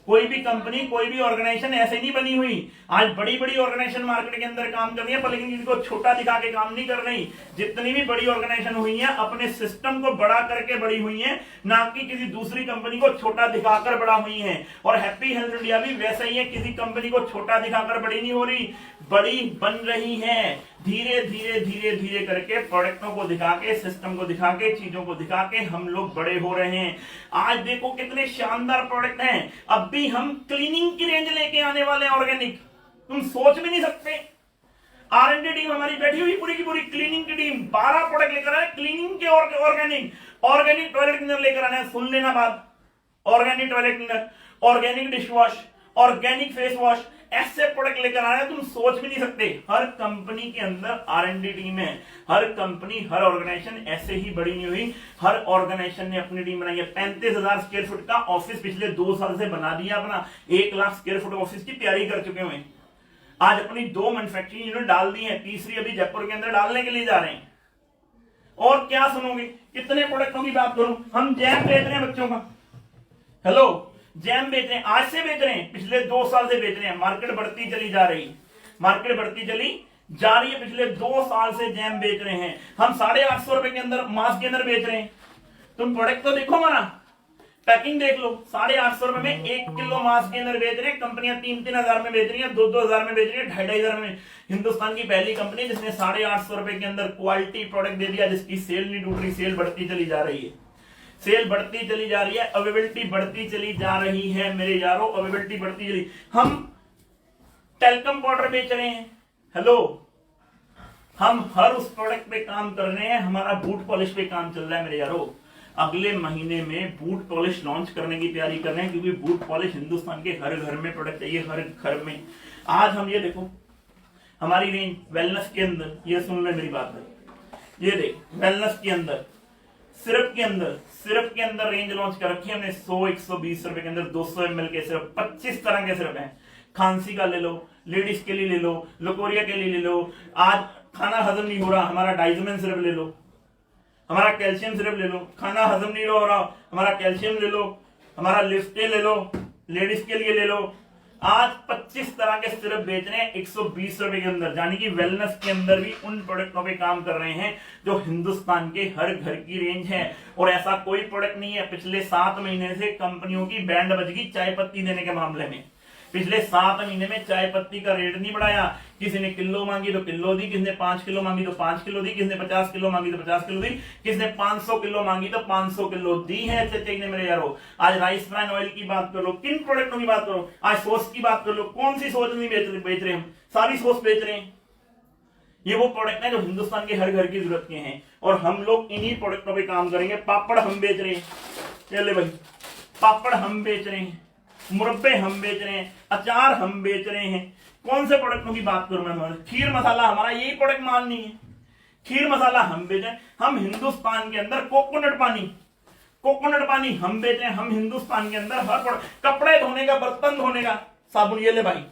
कोई भी कंपनी, कोई भी ऑर्गेनाइजेशन ऐसे नहीं बनी हुई। आज बड़ी बड़ी ऑर्गेनाइजेशन मार्केट के अंदर काम कर रही है, पर लेकिन इनको छोटा दिखा के काम नहीं कर रही। जितनी भी बड़ी ऑर्गेनाइजेशन हुई है, अपने सिस्टम को बड़ा करके बड़ी हुई है, ना कि किसी दूसरी कंपनी को छोटा दिखाकर बड़ा हुई है। और हैप्पी हेल्थ इंडिया भी वैसा ही है, किसी कंपनी को छोटा दिखाकर बड़ी नहीं हो रही, बड़ी बन रही है। धीरे धीरे धीरे धीरे करके प्रोडक्टों को दिखा के, सिस्टम को दिखा के, चीजों को दिखा के हम लोग बड़े हो रहे हैं। आज देखो कितने शानदार प्रोडक्ट हैं। अब भी हम क्लीनिंग की रेंज लेके आने वाले हैं ऑर्गेनिक, तुम सोच भी नहीं सकते। R&D टीम हमारी बैठी हुई पूरी की पूरी, क्लीनिंग की टीम 12 प्रोडक्ट लेकर आए क्लीनिंग के। ऑर्गेनिक टॉयलेट क्लीनर लेकर आने, सुन लेना बात, organic toilet cleaner, organic dish wash, organic face wash, ऐसे प्रोडक्ट लेकर आ रहे हैं, तुम सोच भी नहीं सकते। हर कंपनी के अंदर R&D टीम है। हर कंपनी, हर ऑर्गेनाइजेशन ऐसे ही बड़ी नहीं हुई। हर ऑर्गेनाइजेशन ने अपनी टीम बनाई है। 35,000 स्क्वायर फुट का ऑफिस पिछले 2 साल से बना दिया अपना। 1 लाख स्क्वायर फुट ऑफिस की तैयारी कर चुके हुए। आज अपनी 2 मैन्युफैक्चरिंग यूनिट डाल दी है, तीसरी अभी जयपुर के अंदर डालने के लिए जा रहे हैं। और क्या सुनोगे, कितने प्रोडक्टों की बात करूं। हम जैम बेच रहे हैं बच्चों का, हेलो, जैम बेच रहे हैं, आज से बेच रहे हैं, पिछले 2 साल से बेच रहे हैं। मार्केट बढ़ती चली जा रही, मार्केट बढ़ती चली जा रही है। पिछले 2 साल से जैम बेच रहे हैं हम। 850 रुपए के अंदर मास्क के अंदर बेच रहे हैं। तुम प्रोडक्ट तो देखो, हमारा पैकिंग देख लो। 850 रुपए में 1 किलो मास्क के अंदर बेच रहे हैं। कंपनियां 3-3 हजार में बेच रही है, 2-2 हजार में बेच रही है, 2,500 हजार में। हिंदुस्तान की पहली कंपनी जिसने 850 रुपए के अंदर क्वालिटी प्रोडक्ट दे दिया, जिसकी सेल नहीं टूट रही, सेल बढ़ती चली जा रही है, सेल बढ़ती चली जा रही है, अवेलेबिलिटी बढ़ती चली जा रही है मेरे यारों, अवेलेबिलिटी बढ़ती चली। हम टेलकम पाउडर बेच रहे हैं, हेलो, हम हर उस प्रोडक्ट पे काम कर रहे हैं। हमारा बूट पॉलिश पे काम चल रहा है मेरे यारों। अगले महीने में बूट पॉलिश लॉन्च करने की तैयारी कर रहे हैं, क्योंकि बूट पॉलिश हिंदुस्तान के हर घर में प्रोडक्ट चाहिए, हर घर में। आज हम ये देखो हमारी रेंज वेलनेस के अंदर, ये सुन ले मेरी बात है, ये देख वेलनेस के अंदर सिरप के अंदर रेंज लॉन्च कर रखी है हमने 100-120 रुपए के अंदर 200 ml के सिरप, 25 तरह के सिरप हैं। खांसी का ले लो, लेडीज के लिए ले लो, लकोरिया के लिए ले लो, आज खाना हजम नहीं हो रहा हमारा डाइजोमेन सिरप ले लो, हमारा कैल्शियम सिरप ले लो, खाना हजम नहीं हो रहा हमारा कैल्शियम ले लो, हमारा लिफ्टे ले लो, लेडीज के लिए ले लो। आज 25 तरह के सिरप बेच रहे हैं 120 रुपए के अंदर, यानी कि वेलनेस के अंदर भी उन प्रोडक्टों पे काम कर रहे हैं जो हिंदुस्तान के हर घर की रेंज है। और ऐसा कोई प्रोडक्ट नहीं है, पिछले 7 महीने से कंपनियों की बैंड बज गई चाय पत्ती देने के मामले में। पिछले 7 महीने में चाय पत्ती का रेट नहीं बढ़ाया, किसी ने किलो मांगी तो किलो दी, किसी ने 5 किलो मांगी तो 5 किलो दी, किसी ने 50 किलो मांगी तो 50 किलो दी, किसी ने 500 किलो मांगी तो 500 किलो दी है। चाहिए मेरे यारो, आज राइस ब्रान ऑयल की बात कर लो, किन प्रोडक्टों की बात करो, आज सॉस की बात कर लो, कौन सी सॉस नहीं बेच रहे हम, सारी सॉस बेच रहे हैं। ये वो प्रोडक्ट है जो हिंदुस्तान के हर घर की जरूरत के हैं और हम लोग इन्हीं प्रोडक्टों पे काम करेंगे। पापड़ हम बेच रहे हैं, चले भाई, पापड़ हम बेच रहे हैं, मुरब्बे हम बेच रहे हैं, अचार हम बेच रहे हैं। कौन से प्रोडक्टों की बात करूं मैं? खीर मसाला हमारा यही प्रोडक्ट माल नहीं है, खीर मसाला हम बेच रहे हैं। हम हिंदुस्तान के अंदर कोकोनट पानी हम बेच रहे हैं। हम हिंदुस्तान के अंदर हर प्रोडक्ट, कपड़े धोने का, बर्तन धोने का साबुन, ये ले भाई,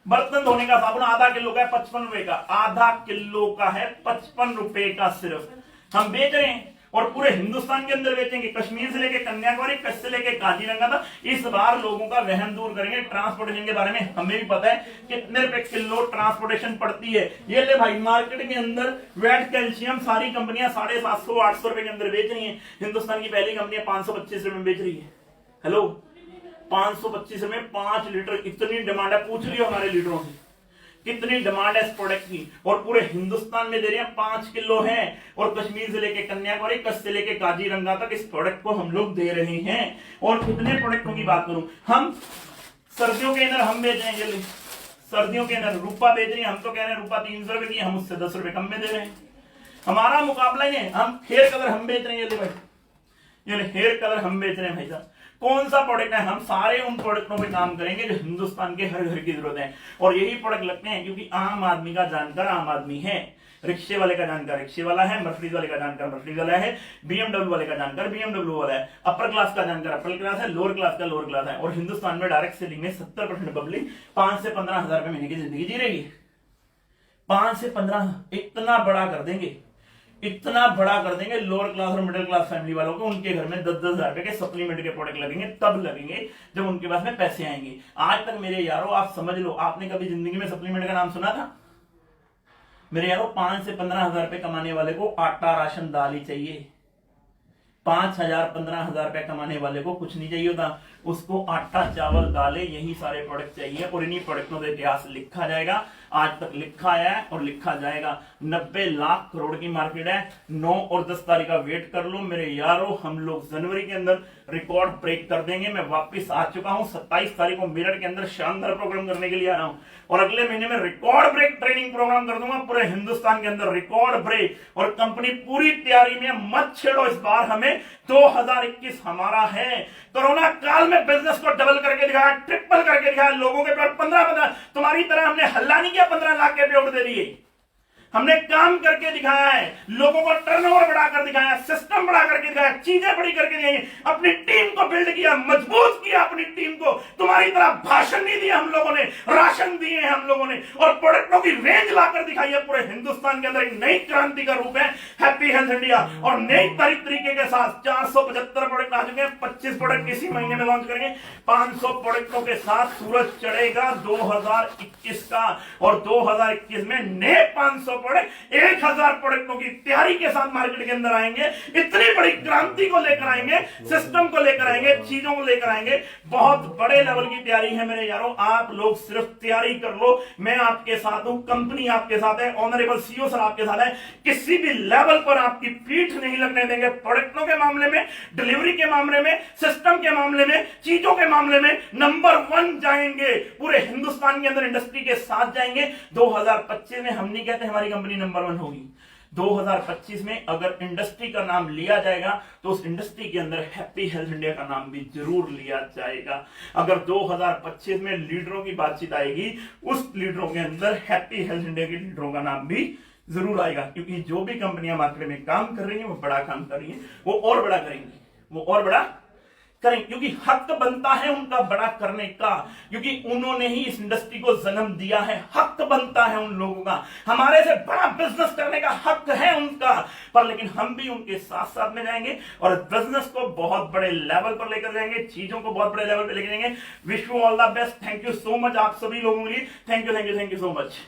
बर्तन धोने का साबुन आधा किलो का है 55 रुपए का, आधा किलो का है 55 रुपए का सिर्फ हम बेच रहे हैं। और पूरे हिंदुस्तान के अंदर बेचेंगे, कश्मीर से लेके कन्याकुमारी, कच्छ से लेके काजीरंगा तक। इस बार लोगों का वहम दूर करेंगे। ट्रांसपोर्टेशन के बारे में हमें भी पता है कितने रुपए किलो ट्रांसपोर्टेशन पड़ती है। ये ले भाई, मार्केट के अंदर वेट कैल्शियम सारी कंपनियां 750-800 रुपए के अंदर बेच रही है। हिंदुस्तान की पहली कंपनी 525 रुपए में बेच रही है। हेलो, 525 रुपए 5 लीटर, इतनी डिमांड है, पूछ लियो हमारे लीडरों से कितनी डिमांड है इस प्रोडक्ट की। और पूरे हिंदुस्तान में दे रहे हैं 5 किलो है, और कश्मीर से लेके कन्याकुमारी, कच्छ से लेके काजीरंगा तक इस प्रोडक्ट को हम लोग दे रहे हैं। और कितने प्रोडक्टों की बात करूं, हम सर्दियों के अंदर हम बेच रहे हैं, सर्दियों के अंदर रूपा बेच रहे हैं। हम तो कह रहे हैं रूपा 300 रुपए की, हम उससे 10 रुपए कम में दे रहे हैं। हमारा मुकाबला ही है। हम हेयर कलर हम बेच रहे हैं, ये हेयर कलर हम बेच रहे हैं भाई साहब। कौन सा प्रोडक्ट है? हम सारे उन प्रोडक्टों पे काम करेंगे जो हिंदुस्तान के हर घर की जरूरत है। और यही प्रोडक्ट लगते हैं क्योंकि आम आदमी का जानकार आम आदमी है, रिक्शे वाले का जानकार रिक्शे वाला है, मर्सिडीज वाले का जानकार मर्सिडीज वाला है, बीएमडब्ल्यू वाले का जानकार बीएमडब्ल्यू वाला है, अपर क्लास का जानकार अपर क्लास है, लोअर क्लास का लोअर क्लास है। और हिंदुस्तान में डायरेक्ट सेलिंग में 70% पब्लिक 5 से 15 हजार रुपए महीने की जिंदगी जी रही है। 5 से 15, इतना बड़ा कर देंगे, इतना बड़ा कर देंगे लोअर क्लास और मिडिल क्लास फैमिली वालों को। उनके घर में 10-10 हजार रुपए के सप्लीमेंट के प्रोडक्ट लगेंगे, तब लगेंगे जब उनके पास में पैसे आएंगे। आज तक मेरे यारों आप समझ लो, आपने कभी जिंदगी में सप्लीमेंट का नाम सुना था? मेरे यारों 5 से 15 हजार रुपए कमाने वाले को आटा राशन दाल ही चाहिए। 5,000-15,000 रुपए कमाने वाले को कुछ नहीं चाहिए होता, उसको आटा चावल दालें यही सारे प्रोडक्ट चाहिए। और इन्हीं प्रोडक्टों का इतिहास लिखा जाएगा, आज तक लिखा है और लिखा जाएगा। 90 लाख करोड़ की मार्केट है। 9 और 10 तारीख का वेट कर लो मेरे यारों, हम लोग जनवरी के अंदर रिकॉर्ड ब्रेक कर देंगे। मैं वापस आ चुका हूं 27 तारीख को मेरठ के अंदर शानदार प्रोग्राम करने के लिए आ रहा हूं, और अगले महीने में रिकॉर्ड ब्रेक ट्रेनिंग प्रोग्राम कर दूंगा पूरे हिंदुस्तान के अंदर, रिकॉर्ड ब्रेक। और कंपनी पूरी तैयारी में, मत छेड़ो इस बार, हमें 2021 हमारा है। कोरोना काल में बिजनेस को डबल करके दिखाया, ट्रिपल करके दिखाया, लोगों के पास 15 तुम्हारी तरह हमने हल्ला नहीं किया, 15 लाख के पे दे दिए। हमने काम करके दिखाया है, लोगों को टर्नओवर बढ़ाकर दिखाया, सिस्टम बढ़ा करके दिखाया, चीजें बड़ी करके दिखाई, अपनी टीम को बिल्ड किया, मजबूत किया अपनी टीम को। तुम्हारी तरह भाषण नहीं दिया हम लोगों ने, राशन दिए हैं हम लोगों ने, और प्रोडक्टों की रेंज लाकर दिखाई है। पूरे हिंदुस्तान के अंदर एक नई क्रांति का रूप है हैप्पी हेल्थ इंडिया, और नई तरीके के साथ 475 प्रोडक्ट आ चुके हैं। 25 प्रोडक्ट इसी महीने में लॉन्च करेंगे। 500 प्रोडक्टों के साथ सूरज चढ़ेगा 2021 का, और 2021 में नए 500 प्रोडक्ट 1000 प्रोडक्टों की तैयारी के साथ मार्केट के अंदर आएंगे। इतनी बड़ी क्रांति को लेकर आएंगे, सिस्टम को लेकर आएंगे, चीजों को लेकर आएंगे। बहुत बड़े लेवल की तैयारी है मेरे यारों, आप लोग सिर्फ तैयारी कर लो। मैं आपके साथ हूं, कंपनी आपके साथ है, ऑनरेबल सीईओ सर आपके साथ है। किसी भी लेवल पर आपकी पीठ नहीं लगने देंगे। प्रोडक्टों के मामले में, डिलीवरी के मामले में, सिस्टम के मामले में, चीजों के मामले में नंबर 1 जाएंगे। पूरे हिंदुस्तान के अंदर इंडस्ट्री के साथ जाएंगे। 2025 में हम नहीं कहते हमारी कंपनी नंबर 1 होगी, 2025 में अगर इंडस्ट्री का नाम लिया जाएगा तो उस इंडस्ट्री के अंदर हैप्पी हेल्थ इंडिया का नाम भी जरूर लिया जाएगा। अगर 2025 में लीडरों की बातचीत आएगी, उस लीडरों के अंदर हैप्पी हेल्थ इंडिया के लीडरों का नाम भी जरूर आएगा, क्योंकि जो भी कंपनियां मार्केट में काम कर रही हैं वो बड़ा काम कर रही हैं, वो और बड़ा करेंगी, वो और बड़ा करेंगे, क्योंकि हक बनता है उनका बड़ा करने का, क्योंकि उन्होंने ही इस इंडस्ट्री को जन्म दिया है। हक बनता है उन लोगों का, हमारे से बड़ा बिजनेस करने का हक है उनका, पर लेकिन हम भी उनके साथ साथ में जाएंगे और बिजनेस को बहुत बड़े लेवल पर लेकर जाएंगे, चीजों को बहुत बड़े लेवल पर लेकर जाएंगे। Wish you all the best. Thank you so much आप सभी लोगों के लिए। Thank you so much.